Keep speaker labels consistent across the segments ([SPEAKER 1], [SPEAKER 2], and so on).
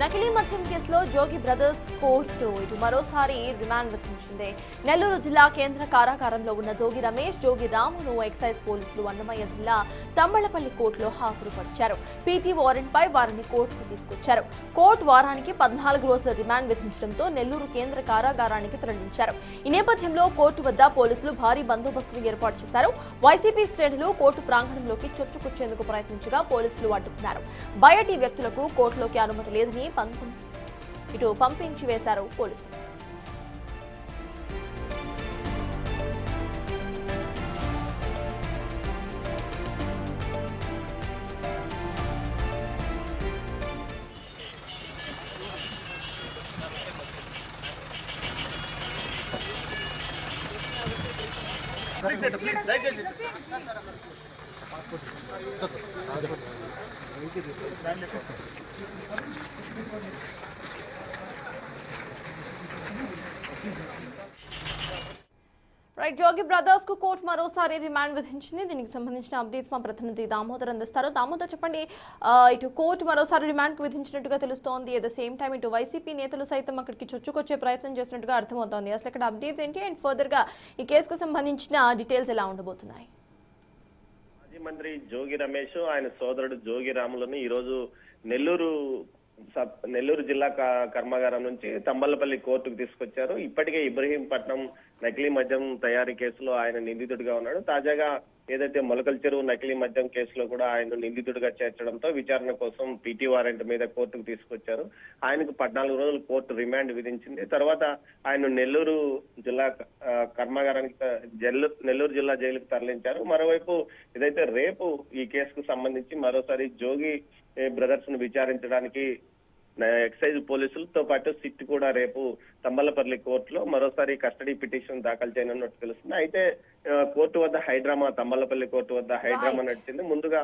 [SPEAKER 1] నకిలీ మద్యం కేసులో జోగి బ్రదర్స్ కోర్టు ఇటు మరోసారి రిమాండ్ విధించింది. నెల్లూరు జిల్లా కేంద్ర కారాగారంలో ఉన్న జోగి రమేష్, జోగి రామును ఎక్సైజ్ పోలీసులు అన్నమయ్య జిల్లా తమ్మళ్లపల్లి కోర్టులో హాజరుపరిచారు. పీటీ వారెంట్ పై వారిని కోర్టుకు తీసుకొచ్చారు. కోర్టు వారానికి 14 రోజుల రిమాండ్ విధించడంతో నెల్లూరు కేంద్ర కారాగారానికి తరలించారు. ఈ నేపథ్యంలో కోర్టు వద్ద పోలీసులు భారీ బందోబస్తును ఏర్పాటు చేశారు. వైసీపీ శ్రేణులు కోర్టు ప్రాంగణంలోకి చొచ్చుకొచ్చేందుకు ప్రయత్నించగా పోలీసులు అడ్డుకున్నారు. బయటి వ్యక్తులకు కోర్టులోకి అనుమతి లేదని ఇటు పంపించి వేశారు పోలీసులు. జోగి బ్రదర్స్ కు కోర్టు మరోసారి రిమాండ్ విధించింది. దీనికి సంబంధించిన అప్డేట్స్ మా ప్రతినిధి దామోదర్ అందిస్తారు. దామోదర్, చెప్పండి, ఇటు కోర్టు మరోసారి రిమాండ్ కు విధించినట్టుగా తెలుస్తోంది. అట్ ద సేమ్ టైం ఇటు వైసీపీ నేతలు సైతం అక్కడికి చొచ్చుకొచ్చే ప్రయత్నం చేసినట్టుగా అర్థమవుతోంది. అసలు ఇక్కడ అప్డేట్స్ ఏంటి అండ్ ఫర్దర్ గా ఈ కేసుకు సంబంధించిన డీటెయిల్స్ ఎలా ఉండబోతున్నాయి?
[SPEAKER 2] మాజీ మంత్రి జోగి రమేష్, ఆయన సోదరుడు జోగి రాములను ఈ రోజు నెల్లూరు జిల్లా కర్మాగారం నుంచి తంబలపల్లి కోర్టుకు తీసుకొచ్చారు. ఇప్పటికే ఇబ్రహీంపట్నం నకిలీ మద్యం తయారీ కేసులో ఆయన నిందితుడిగా ఉన్నాడు. తాజాగా ఏదైతే మొలకల చెరువు నకిలీ మద్యం కేసులో కూడా ఆయన నిందితుడిగా చేర్చడంతో విచారణ కోసం పీటీ వారెంట్ మీద కోర్టుకు తీసుకొచ్చారు. ఆయనకు 14 రోజులు కోర్టు రిమాండ్ విధించింది. తర్వాత ఆయన నెల్లూరు జిల్లా కర్మాగారానికి నెల్లూరు జిల్లా జైలుకు తరలించారు. మరోవైపు ఏదైతే రేపు ఈ కేసుకు సంబంధించి మరోసారి జోగి బ్రదర్స్ ను విచారించడానికి ఎక్సైజ్ పోలీసులతో పాటు సిట్ కూడా రేపు తమ్మలపల్లి కోర్టులో మరోసారి కస్టడీ పిటిషన్ దాఖలు చేయనున్నట్టు తెలుస్తుంది. అయితే కోర్టు వద్ద హైడ్రామా, తమ్మలపల్లి కోర్టు వద్ద హైడ్రామా నడిచింది. ముందుగా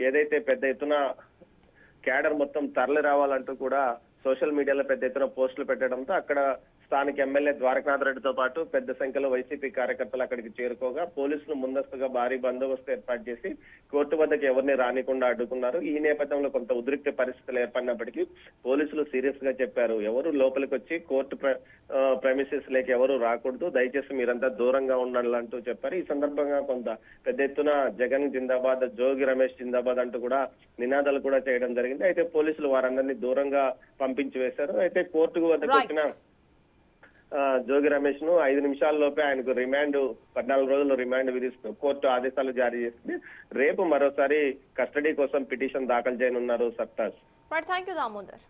[SPEAKER 2] ఏదైతే పెద్ద ఎత్తున క్యాడర్ మొత్తం తరలి రావాలంటూ కూడా సోషల్ మీడియాలో పెద్ద ఎత్తున పోస్టులు పెట్టడంతో అక్కడ స్థానిక ఎమ్మెల్యే ద్వారకానాథ్ రెడ్డితో పాటు పెద్ద సంఖ్యలో వైసీపీ కార్యకర్తలు అక్కడికి చేరుకోగా పోలీసులు ముందస్తుగా భారీ బందోబస్తు ఏర్పాటు చేసి కోర్టు వద్దకు ఎవరిని రానికుండా అడ్డుకున్నారు. ఈ నేపథ్యంలో కొంత ఉద్రిక్త పరిస్థితులు ఏర్పడినప్పటికీ పోలీసులు సీరియస్ గా చెప్పారు, ఎవరు లోపలికి వచ్చి కోర్టు ప్రెమిసెస్ లేక ఎవరు రాకూడదు, దయచేసి మీరంతా దూరంగా ఉండాలంటూ చెప్పారు. ఈ సందర్భంగా కొంత పెద్ద ఎత్తున జగన్ జిందాబాద్, జోగి రమేష్ జిందాబాద్ అంటూ కూడా నినాదాలు కూడా చేయడం జరిగింది. అయితే పోలీసులు వారందరినీ దూరంగా పంపించి వేశారు. అయితే కోర్టుకు వద్దకు వచ్చిన జోగి రమేష్ ను 5 నిమిషాల్లోపే ఆయనకు 14 రోజులు రిమాండ్ విధిస్తూ కోర్టు ఆదేశాలు జారీ చేసింది. రేపు మరోసారి కస్టడీ కోసం పిటిషన్ దాఖలు చేయనున్నారు సర్తాజ్.
[SPEAKER 1] Thank you Damodar.